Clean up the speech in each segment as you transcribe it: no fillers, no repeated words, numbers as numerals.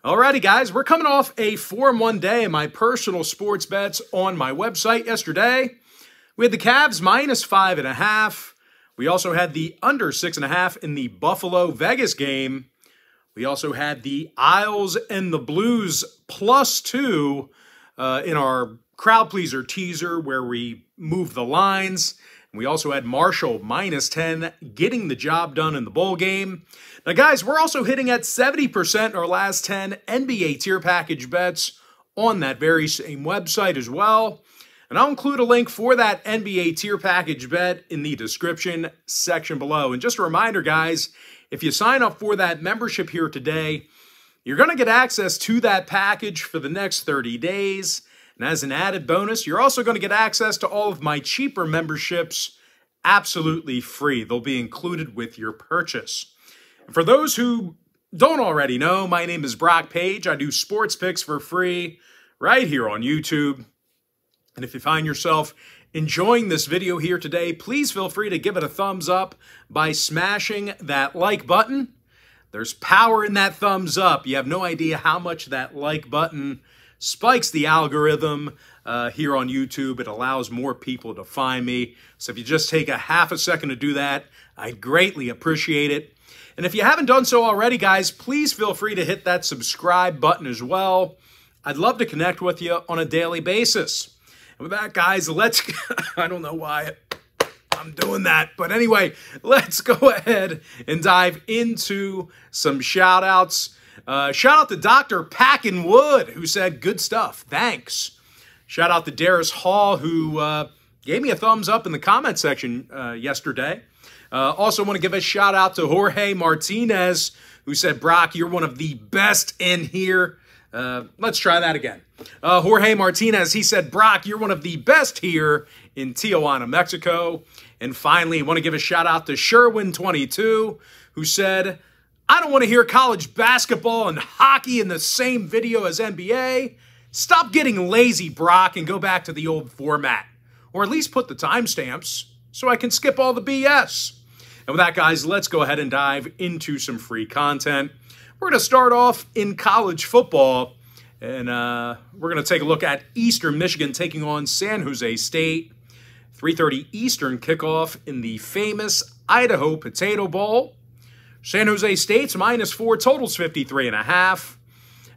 Alrighty, guys, we're coming off a 4-1 day in my personal sports bets on my website yesterday. We had the Cavs minus 5.5. We also had the under 6.5 in the Buffalo-Vegas game. We also had the Isles and the Blues +2 in our crowd pleaser teaser where we moved the lines. We also had Marshall minus 10 getting the job done in the bowl game. Now, guys, we're also hitting at 70% in our last 10 NBA tier package bets on that very same website as well. And I'll include a link for that NBA tier package bet in the description section below. And just a reminder, guys, if you sign up for that membership here today, you're going to get access to that package for the next 30 days. And as an added bonus, you're also going to get access to all of my cheaper memberships absolutely free. They'll be included with your purchase. And for those who don't already know, my name is Brock Page. I do sports picks for free right here on YouTube. And if you find yourself enjoying this video here today, please feel free to give it a thumbs up by smashing that like button. There's power in that thumbs up. You have no idea how much that like button spikes the algorithm here on YouTube. It allows more people to find me. So if you just take a half a second to do that, I'd greatly appreciate it. And if you haven't done so already, guys, please feel free to hit that subscribe button as well. I'd love to connect with you on a daily basis. And with that, guys, let's... I don't know why I'm doing that. But anyway, let's go ahead and dive into some shout-outs. Shout out to Dr. Packin Wood, who said, good stuff, thanks. Shout out to Darius Hall, who gave me a thumbs up in the comment section yesterday. Also want to give a shout out to Jorge Martinez, who said, Brock, you're one of the best in here. Let's try that again. Jorge Martinez, he said, Brock, you're one of the best here in Tijuana, Mexico. And finally, I want to give a shout out to Sherwin22, who said, I don't want to hear college basketball and hockey in the same video as NBA. Stop getting lazy, Brock, and go back to the old format. Or at least put the timestamps so I can skip all the BS. And with that, guys, let's go ahead and dive into some free content. We're going to start off in college football, and we're going to take a look at Eastern Michigan taking on San Jose State. 3:30 Eastern kickoff in the famous Idaho Potato Bowl. San Jose State's -4, totals 53.5.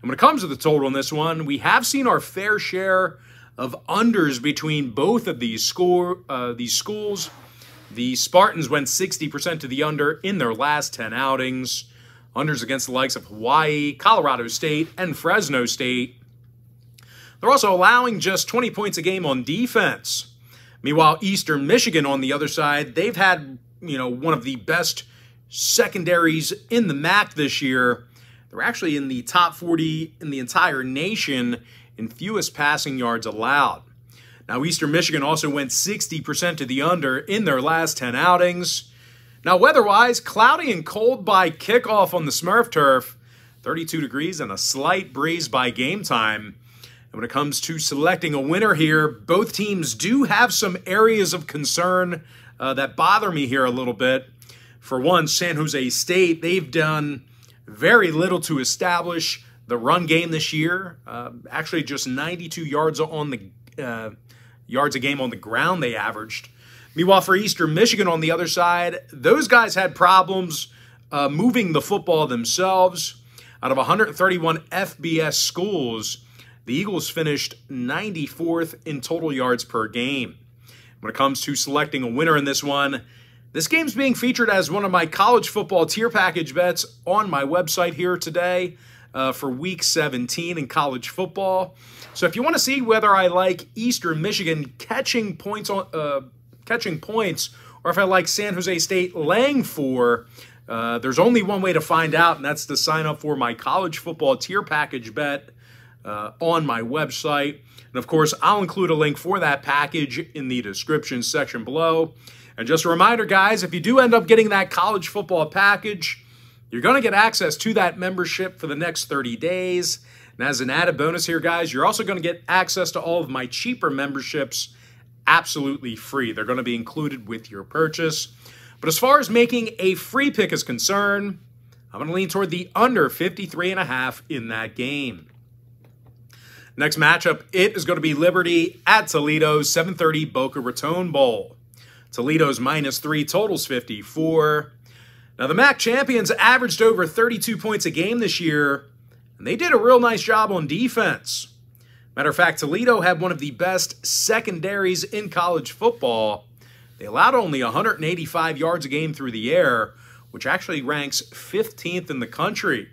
And when it comes to the total in this one, we have seen our fair share of unders between both of these schools. The Spartans went 60% to the under in their last 10 outings. Unders against the likes of Hawaii, Colorado State, and Fresno State. They're also allowing just 20 points a game on defense. Meanwhile, Eastern Michigan on the other side, they've had, one of the best secondaries in the MAC this year. They're actually in the top 40 in the entire nation in fewest passing yards allowed. Now, Eastern Michigan also went 60% to the under in their last 10 outings. Now, weather-wise, cloudy and cold by kickoff on the Smurf turf, 32 degrees and a slight breeze by game time. And when it comes to selecting a winner here, both teams do have some areas of concern that bother me here a little bit. For one, San Jose State, they've done very little to establish the run game this year. Actually, just 92 yards on the yards a game on the ground they averaged. Meanwhile, for Eastern Michigan on the other side, those guys had problems moving the football themselves. Out of 131 FBS schools, the Eagles finished 94th in total yards per game. When it comes to selecting a winner in this one, this game's being featured as one of my college football tier package bets on my website here today for Week 17 in college football. So if you want to see whether I like Eastern Michigan catching points, or if I like San Jose State laying 4, there's only one way to find out, and that's to sign up for my college football tier package bet on my website. And of course, I'll include a link for that package in the description section below. And just a reminder, guys, if you do end up getting that college football package, you're going to get access to that membership for the next 30 days. And as an added bonus here, guys, you're also going to get access to all of my cheaper memberships absolutely free. They're going to be included with your purchase. But as far as making a free pick is concerned, I'm going to lean toward the under 53.5 in that game. Next matchup, it is going to be Liberty at Toledo, 7:30 Boca Raton Bowl. Toledo's -3, totals 54. Now, the MAC champions averaged over 32 points a game this year, and they did a real nice job on defense. Matter of fact, Toledo had one of the best secondaries in college football. They allowed only 185 yards a game through the air, which actually ranks 15th in the country.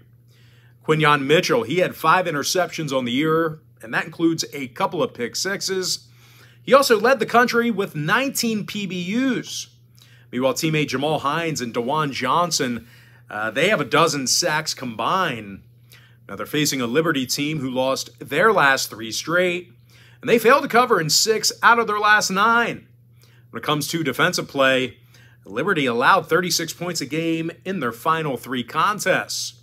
Quinyon Mitchell, he had 5 interceptions on the year, and that includes a couple of pick sixes. He also led the country with 19 PBUs. Meanwhile, teammate Jamal Hines and DeJuan Johnson, they have a dozen sacks combined. Now, they're facing a Liberty team who lost their last 3 straight, and they failed to cover in 6 out of their last 9. When it comes to defensive play, Liberty allowed 36 points a game in their final 3 contests.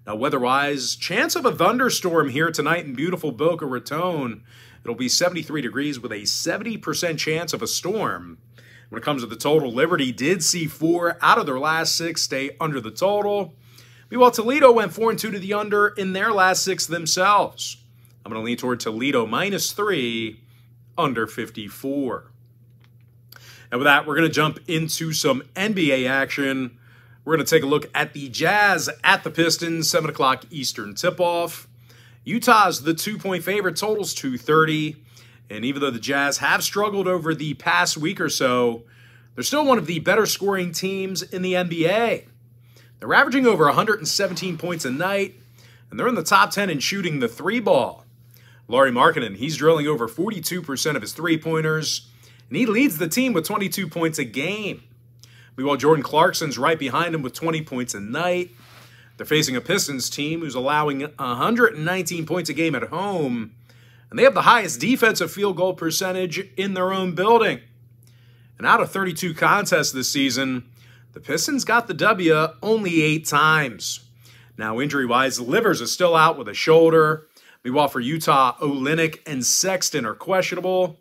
Now, weather-wise, chance of a thunderstorm here tonight in beautiful Boca Raton. It'll be 73 degrees with a 70% chance of a storm. When it comes to the total, Liberty did see 4 out of their last 6 stay under the total. Meanwhile, Toledo went 4-2 to the under in their last 6 themselves. I'm going to lean toward Toledo -3, under 54. And with that, we're going to jump into some NBA action. We're going to take a look at the Jazz at the Pistons, 7 o'clock Eastern tip-off. Utah's the 2-point favorite, totals 230. And even though the Jazz have struggled over the past week or so, they're still one of the better scoring teams in the NBA. They're averaging over 117 points a night, and they're in the top 10 in shooting the 3-ball. Lauri Markkanen, he's drilling over 42% of his 3-pointers, and he leads the team with 22 points a game. Meanwhile, Jordan Clarkson's right behind him with 20 points a night. They're facing a Pistons team who's allowing 119 points a game at home, and they have the highest defensive field goal percentage in their own building. And out of 32 contests this season, the Pistons got the W only 8 times. Now, injury-wise, Livers is still out with a shoulder. Meanwhile, for Utah, Olynyk and Sexton are questionable.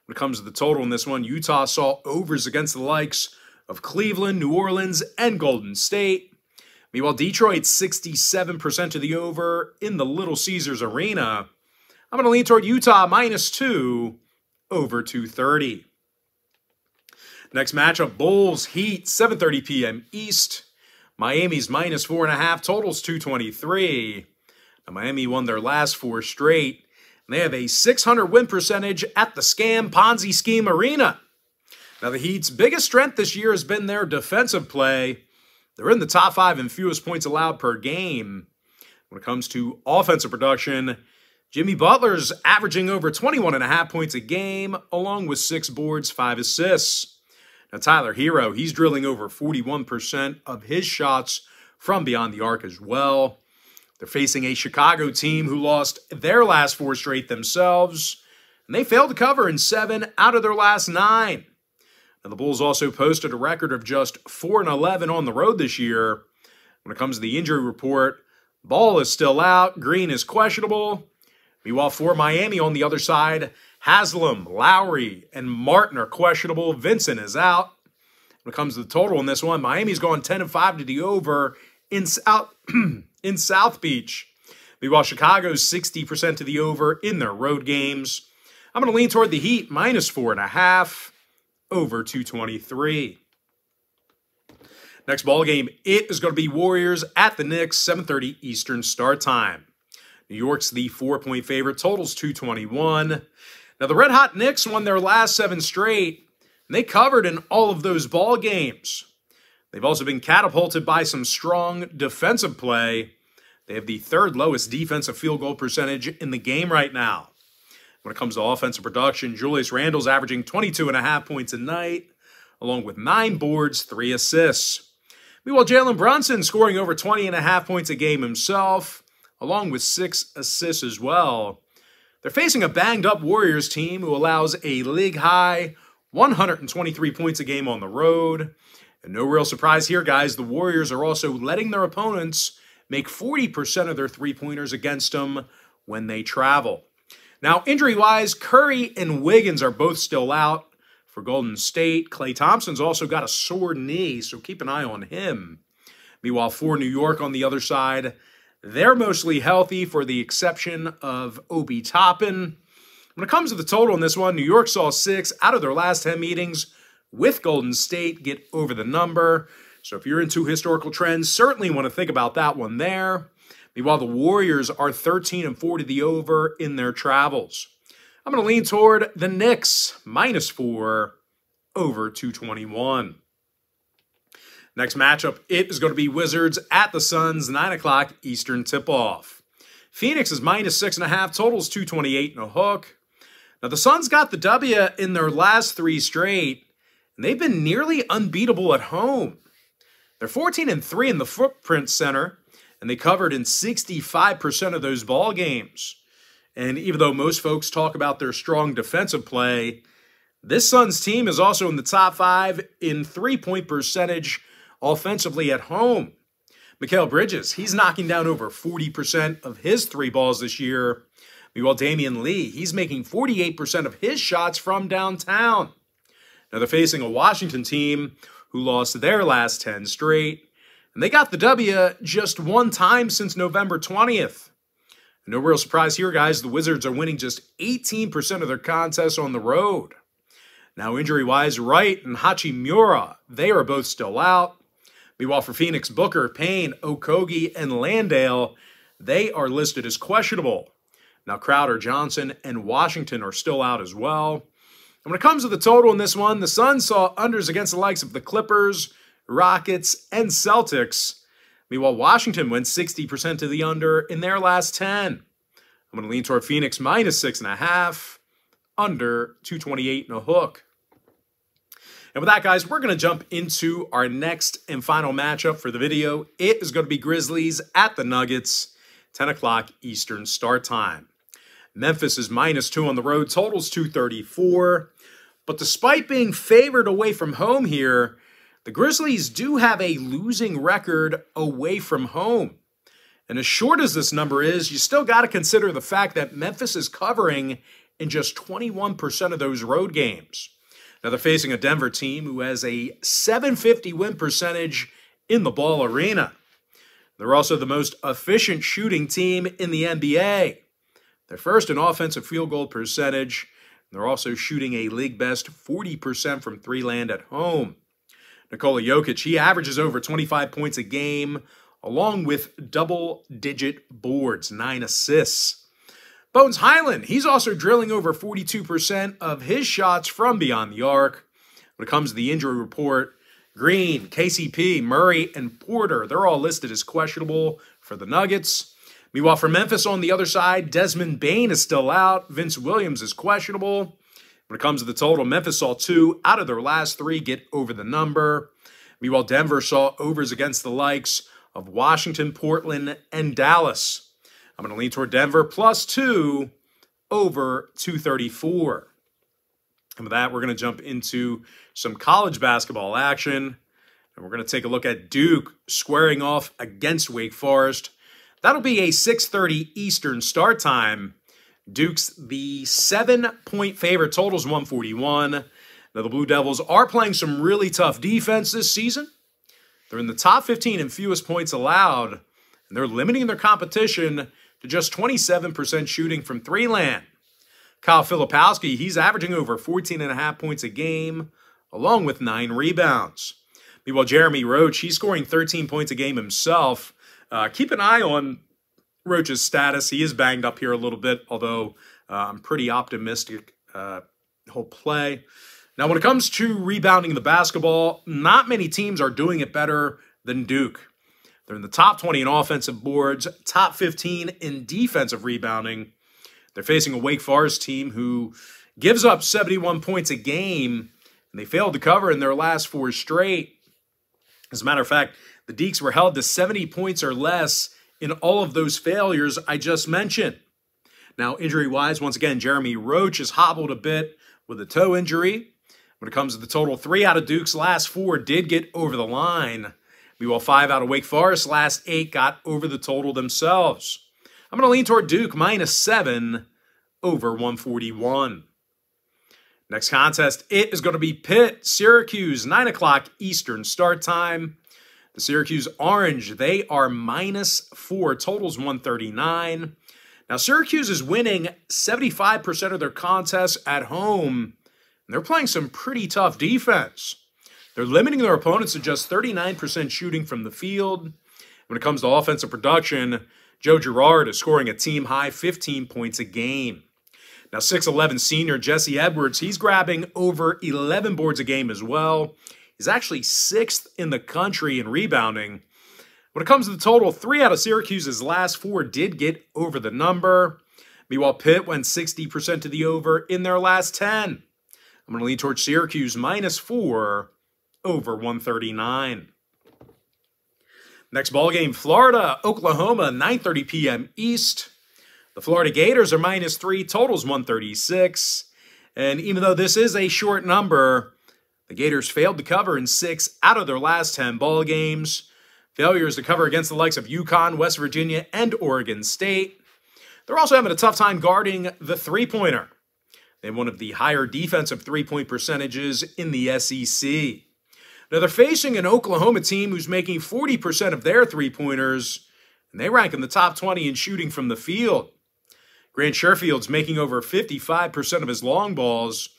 When it comes to the total in this one, Utah saw overs against the likes of Cleveland, New Orleans, and Golden State. Meanwhile, Detroit's 67% to the over in the Little Caesars Arena. I'm going to lean toward Utah -2, over 230. Next matchup, Bulls Heat, 7:30 p.m. East. Miami's -4.5, totals 223. Now, Miami won their last 4 straight, and they have a 600 win percentage at the Scam Ponzi Scheme Arena. Now, the Heat's biggest strength this year has been their defensive play. They're in the top 5 in fewest points allowed per game. When it comes to offensive production, Jimmy Butler's averaging over 21.5 points a game, along with 6 boards, 5 assists. Now, Tyler Hero, he's drilling over 41% of his shots from beyond the arc as well. They're facing a Chicago team who lost their last 4 straight themselves, and they failed to cover in 7 out of their last 9. Now, the Bulls also posted a record of just 4-11 on the road this year. When it comes to the injury report, Ball is still out, Green is questionable. Meanwhile, for Miami on the other side, Haslam, Lowry, and Martin are questionable. Vincent is out. When it comes to the total in this one, Miami's gone 10-5 to the over in South Beach. Meanwhile, Chicago's 60% to the over in their road games. I'm going to lean toward the Heat, -4.5, over 223. Next ball game, it is going to be Warriors at the Knicks, 7:30 Eastern start time. New York's the 4-point favorite, totals 221. Now, the red-hot Knicks won their last 7 straight, and they covered in all of those ball games. They've also been catapulted by some strong defensive play. They have the 3rd lowest defensive field goal percentage in the game right now. When it comes to offensive production, Julius Randle's averaging 22.5 points a night, along with 9 boards, 3 assists. Meanwhile, Jalen Brunson scoring over 20.5 points a game himself, along with 6 assists as well. They're facing a banged-up Warriors team who allows a league-high 123 points a game on the road. And no real surprise here, guys, the Warriors are also letting their opponents make 40% of their 3-pointers against them when they travel. Now, injury-wise, Curry and Wiggins are both still out for Golden State. Klay Thompson's also got a sore knee, so keep an eye on him. Meanwhile, for New York on the other side, they're mostly healthy for the exception of Obi Toppin. When it comes to the total in this one, New York saw 6 out of their last 10 meetings with Golden State get over the number. So if you're into historical trends, certainly want to think about that one there. Meanwhile, the Warriors are 13-4 to the over in their travels. I'm going to lean toward the Knicks, -4 over 221. Next matchup, it is going to be Wizards at the Suns, 9 o'clock Eastern tip-off. Phoenix is -6.5, totals 228 and a hook. Now, the Suns got the W in their last 3 straight, and they've been nearly unbeatable at home. They're 14-3 in the Footprint Center, and they covered in 65% of those ball games. And even though most folks talk about their strong defensive play, this Suns team is also in the top 5 in three-point percentage offensively at home. Mikal Bridges, he's knocking down over 40% of his 3 balls this year. Meanwhile, Damian Lee, he's making 48% of his shots from downtown. Now, they're facing a Washington team who lost their last 10 straight, and they got the W just 1 time since November 20th. No real surprise here, guys. The Wizards are winning just 18% of their contests on the road. Now, injury-wise, Wright and Hachimura, they are both still out. Meanwhile, for Phoenix, Booker, Payne, Okogie, and Landale, they are listed as questionable. Now, Crowder, Johnson, and Washington are still out as well. And when it comes to the total in this one, the Suns saw unders against the likes of the Clippers, Rockets, and Celtics. Meanwhile, Washington went 60% to the under in their last 10. I'm going to lean toward Phoenix -6.5, under 228 and a hook. And with that, guys, we're going to jump into our next and final matchup for the video. It is going to be Grizzlies at the Nuggets, 10 o'clock Eastern start time. Memphis is -2 on the road, totals 234. But despite being favored away from home here, the Grizzlies do have a losing record away from home. And as short as this number is, you still got to consider the fact that Memphis is covering in just 21% of those road games. Now, they're facing a Denver team who has a .750 win percentage in the Ball Arena. They're also the most efficient shooting team in the NBA. They're first in offensive field goal percentage. They're also shooting a league-best 40% from 3-land at home. Nikola Jokic, he averages over 25 points a game, along with double-digit boards, 9 assists. Bones Highland, he's also drilling over 42% of his shots from beyond the arc. When it comes to the injury report, Green, KCP, Murray, and Porter, they're all listed as questionable for the Nuggets. Meanwhile, for Memphis on the other side, Desmond Bane is still out. Vince Williams is questionable. When it comes to the total, Memphis saw 2 out of their last 3 get over the number. Meanwhile, Denver saw overs against the likes of Washington, Portland, and Dallas. I'm going to lean toward Denver +2 over 234. And with that, we're going to jump into some college basketball action. And we're going to take a look at Duke squaring off against Wake Forest. That'll be a 6:30 Eastern start time. Duke's the 7-point favorite, totals 141. Now, the Blue Devils are playing some really tough defense this season. They're in the top 15 in fewest points allowed, and they're limiting their competition to just 27% shooting from 3-land. Kyle Filipowski, he's averaging over 14.5 points a game, along with 9 rebounds. Meanwhile, Jeremy Roach, he's scoring 13 points a game himself. Keep an eye on Roach's status. He is banged up here a little bit, although I'm pretty optimistic he'll play. Now, when it comes to rebounding the basketball, not many teams are doing it better than Duke. They're in the top 20 in offensive boards, top 15 in defensive rebounding. They're facing a Wake Forest team who gives up 71 points a game, and they failed to cover in their last 4 straight. As a matter of fact, the Deacs were held to 70 points or less in all of those failures I just mentioned. Now, injury-wise, once again, Jeremy Roach is hobbled a bit with a toe injury. When it comes to the total, 3 out of Duke's last 4 did get over the line. Meanwhile, 5 out of Wake Forest's last 8 got over the total themselves. I'm going to lean toward Duke -7 over 141. Next contest, it is going to be Pitt, Syracuse, 9 o'clock Eastern start time. The Syracuse Orange, they are -4. Total's 139. Now, Syracuse is winning 75% of their contests at home, and they're playing some pretty tough defense. They're limiting their opponents to just 39% shooting from the field. When it comes to offensive production, Joe Girard is scoring a team-high 15 points a game. Now, 6'11 senior Jesse Edwards, he's grabbing over 11 boards a game as well. He's actually 6th in the country in rebounding. When it comes to the total, 3 out of Syracuse's last 4 did get over the number. Meanwhile, Pitt went 60% to the over in their last 10. I'm going to lean towards Syracuse -4 over 139. Next ball game, Florida, Oklahoma, 9:30 p.m. East. The Florida Gators are -3, totals 136. And even though this is a short number, the Gators failed to cover in 6 out of their last 10 ball games. Failures to cover against the likes of UConn, West Virginia, and Oregon State. They're also having a tough time guarding the three-pointer. They have one of the higher defensive three-point percentages in the SEC. Now, they're facing an Oklahoma team who's making 40% of their three-pointers, and they rank in the top 20 in shooting from the field. Grant Sherfield's making over 55% of his long balls.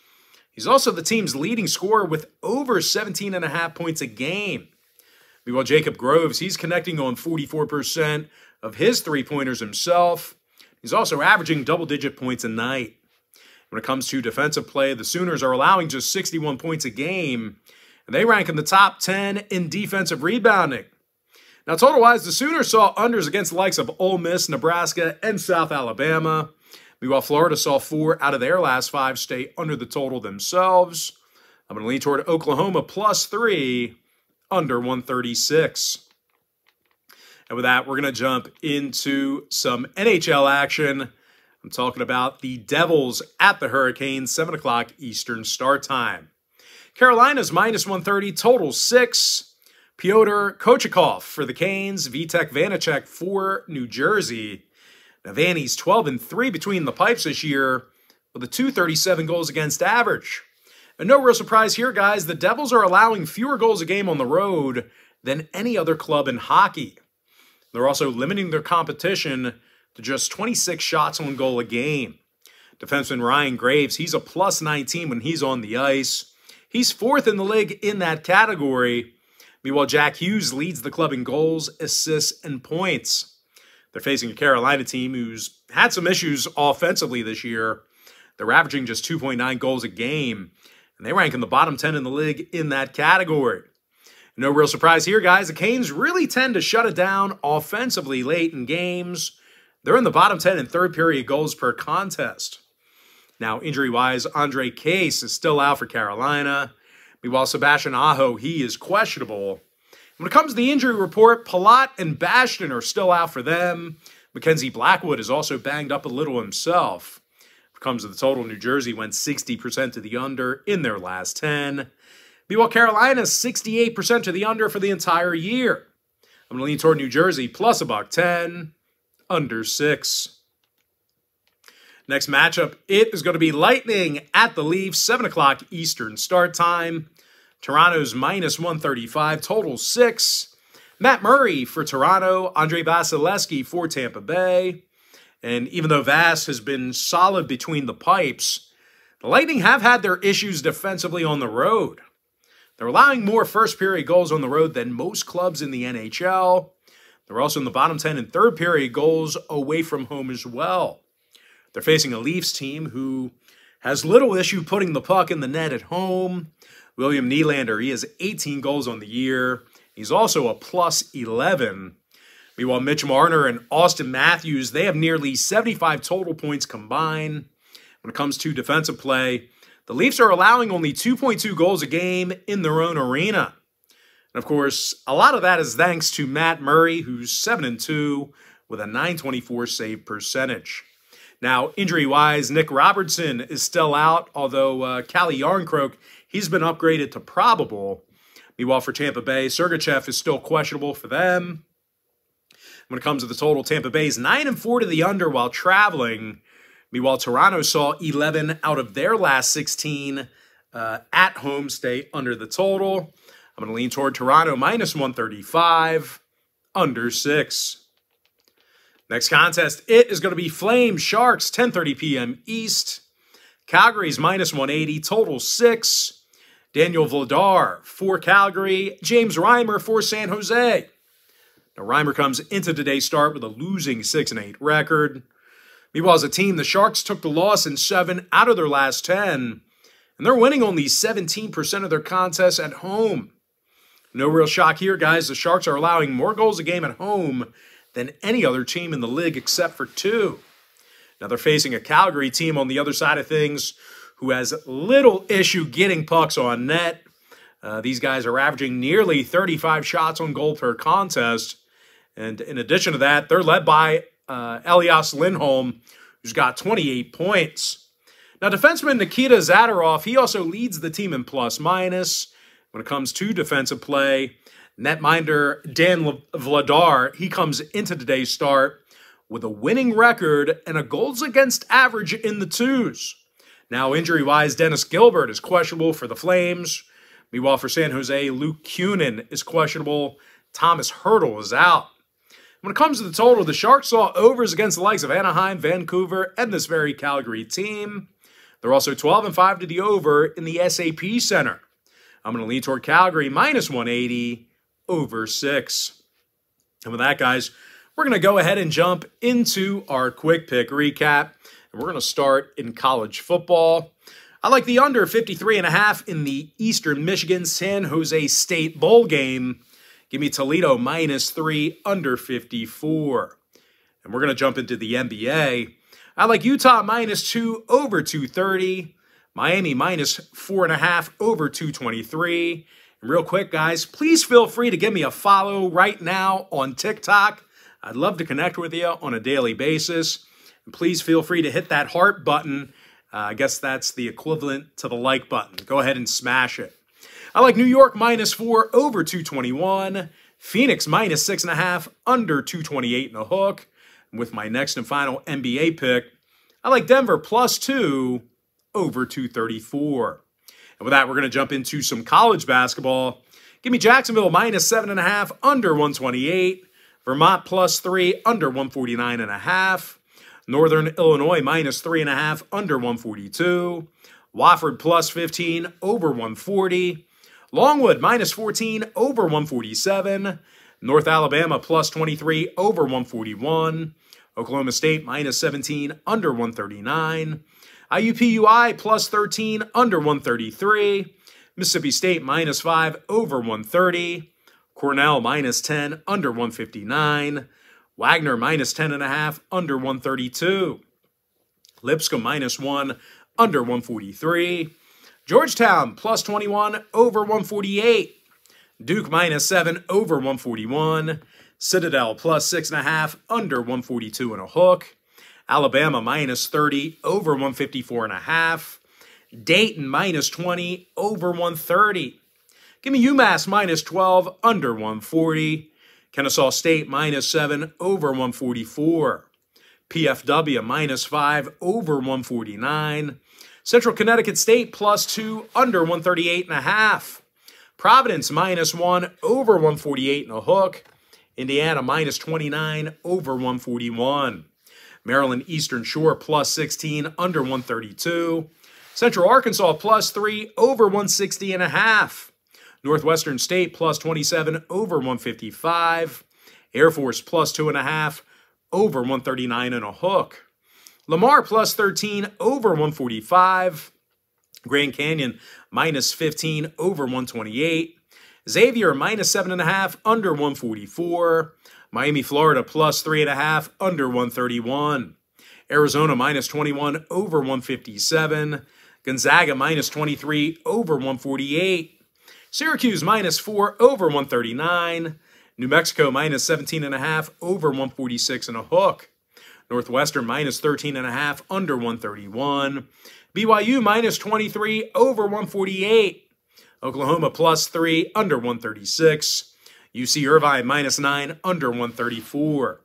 He's also the team's leading scorer with over 17.5 points a game. Meanwhile, Jacob Groves, he's connecting on 44% of his three-pointers himself. He's also averaging double-digit points a night. When it comes to defensive play, the Sooners are allowing just 61 points a game, and they rank in the top 10 in defensive rebounding. Now, total-wise, the Sooners saw unders against the likes of Ole Miss, Nebraska, and South Alabama. Meanwhile, Florida saw 4 out of their last 5 stay under the total themselves. I'm going to lean toward Oklahoma +3, under 136. And with that, we're going to jump into some NHL action. I'm talking about the Devils at the Hurricanes, 7 o'clock Eastern start time. Carolina's -130, total 6. Pyotr Kochetkov for the Canes, Vitek Vanacek for New Jersey. Now, Vanny's 12-3 between the pipes this year with a .237 goals against average. And no real surprise here, guys. The Devils are allowing fewer goals a game on the road than any other club in hockey. They're also limiting their competition to just 26 shots on goal a game. Defenseman Ryan Graves, he's a +19 when he's on the ice. He's 4th in the league in that category. Meanwhile, Jack Hughes leads the club in goals, assists, and points. They're facing a Carolina team who's had some issues offensively this year. They're averaging just 2.9 goals a game, and they rank in the bottom 10 in the league in that category. No real surprise here, guys. The Canes really tend to shut it down offensively late in games. They're in the bottom 10 in third-period goals per contest. Now, injury-wise, Andre Case is still out for Carolina. Meanwhile, Sebastian Aho, he is questionable. When it comes to the injury report, Palat and Bastion are still out for them. Mackenzie Blackwood is also banged up a little himself. When it comes to the total, New Jersey went 60% to the under in their last 10. Meanwhile, Carolina is 68% to the under for the entire year. I'm going to lean toward New Jersey plus $1.10, under 6. Next matchup, it is going to be Lightning at the Leafs, 7 o'clock Eastern start time. Toronto's -135, total 6. Matt Murray for Toronto, Andre Vasilevsky for Tampa Bay. And even though Vass has been solid between the pipes, the Lightning have had their issues defensively on the road. They're allowing more first-period goals on the road than most clubs in the NHL. They're also in the bottom 10 in third-period goals away from home as well. They're facing a Leafs team who has little issue putting the puck in the net at home. William Nylander, he has 18 goals on the year. He's also a +11. Meanwhile, Mitch Marner and Austin Matthews, they have nearly 75 total points combined. When it comes to defensive play, the Leafs are allowing only 2.2 goals a game in their own arena. And of course, a lot of that is thanks to Matt Murray, who's 7-2 with a .924 save percentage. Now, injury-wise, Nick Robertson is still out, although Calle Yarncroke, he's been upgraded to probable. Meanwhile, for Tampa Bay, Sergachev is still questionable for them. When it comes to the total, Tampa Bay's 9-4 to the under while traveling. Meanwhile, Toronto saw 11 out of their last 16 at home stay under the total. I'm I'm going to lean toward Toronto minus 135, under 6. Next contest, it is going to be Flames Sharks, 10:30 p.m. East. Calgary's minus 180, total 6. Daniel Vladar for Calgary, James Reimer for San Jose. Now, Reimer comes into today's start with a losing 6-8 record. Meanwhile, as a team, the Sharks took the loss in 7 out of their last 10, and they're winning only 17% of their contests at home. No real shock here, guys. The Sharks are allowing more goals a game at home than any other team in the league except for 2. Now, they're facing a Calgary team on the other side of things who has little issue getting pucks on net. These guys are averaging nearly 35 shots on goal per contest. And in addition to that, they're led by Elias Lindholm, who's got 28 points. Now, defenseman Nikita Zadorov, he also leads the team in plus-minus. When it comes to defensive play, netminder Dan Vladar, he comes into today's start with a winning record and a goals against average in the 2s. Now, injury-wise, Dennis Gilbert is questionable for the Flames. Meanwhile, for San Jose, Luke Kunin is questionable. Thomas Hertl is out. When it comes to the total, the Sharks saw overs against the likes of Anaheim, Vancouver, and this very Calgary team. They're also 12-5 to the over in the SAP Center. I'm going to lean toward Calgary minus 180, over 6. And with that, guys, we're going to go ahead and jump into our quick pick recap. And we're going to start in college football. I like the under 53.5 in the Eastern Michigan San Jose State Bowl game. Give me Toledo minus 3, under 54. And we're going to jump into the NBA. I like Utah minus 2, over 230. Miami minus 4.5, over 223. And real quick, guys, please feel free to give me a follow right now on TikTok. I'd love to connect with you on a daily basis. And please feel free to hit that heart button. I guess that's the equivalent to the like button. Go ahead and smash it. I like New York minus 4, over 221. Phoenix minus 6.5, under 228 and a hook. And with my next and final NBA pick, I like Denver plus 2, over 234. And with that, we're going to jump into some college basketball. Give me Jacksonville minus 7.5, under 128. Vermont plus 3, under 149.5. Northern Illinois minus 3.5, under 142. Wofford plus 15, over 140. Longwood minus 14, over 147. North Alabama plus 23, over 141. Oklahoma State minus 17, under 139. IUPUI plus 13, under 133. Mississippi State minus 5, over 130. Cornell minus 10, under 159. Wagner minus 10.5, under 132. Lipscomb minus 1, under 143. Georgetown plus 21, over 148. Duke minus 7, over 141. Citadel plus 6.5, under 142 and a hook. Alabama minus 30, over 154.5. Dayton minus 20, over 130. Give me UMass minus 12, under 140. Kennesaw State minus 7, over 144. PFW minus 5, over 149. Central Connecticut State plus 2, under 138.5. Providence minus 1, over 148 and a hook. Indiana minus 29, over 141. Maryland Eastern Shore plus 16, under 132. Central Arkansas plus 3, over 160.5. Northwestern State plus 27, over 155. Air Force plus 2.5, over 139 and a hook. Lamar plus 13, over 145. Grand Canyon minus 15, over 128. Xavier minus 7.5, under 144. Miami, Florida plus 3.5, under 131. Arizona minus 21, over 157. Gonzaga minus 23, over 148. Syracuse minus 4, over 139. New Mexico minus 17.5, over 146 and a hook. Northwestern minus 13.5, under 131. BYU minus 23, over 148. Oklahoma plus 3, under 136. UC Irvine minus 9, under 134.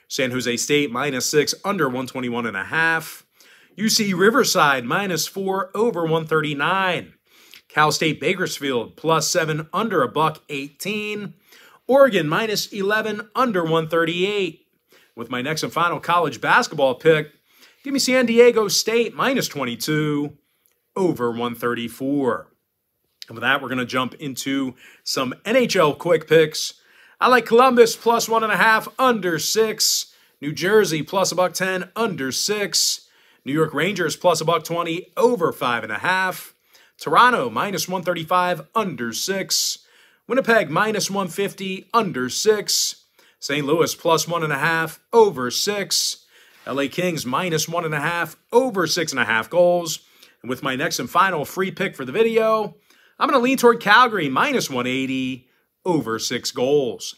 San Jose State minus 6, under 121.5. UC Riverside minus 4, over 139. Cal State Bakersfield +7 under $1.18. Oregon -11 under 138. With my next and final college basketball pick, give me San Diego State -22 over 134. And with that, we're going to jump into some NHL quick picks. I like Columbus +1.5 under 6. New Jersey +110 under 6. New York Rangers +120 over 5.5. Toronto -135 under 6. Winnipeg -150 under 6. St. Louis +1.5 over 6. LA Kings -1.5 over 6.5 goals. And with my next and final free pick for the video, I'm going to lean toward Calgary -180 over 6 goals.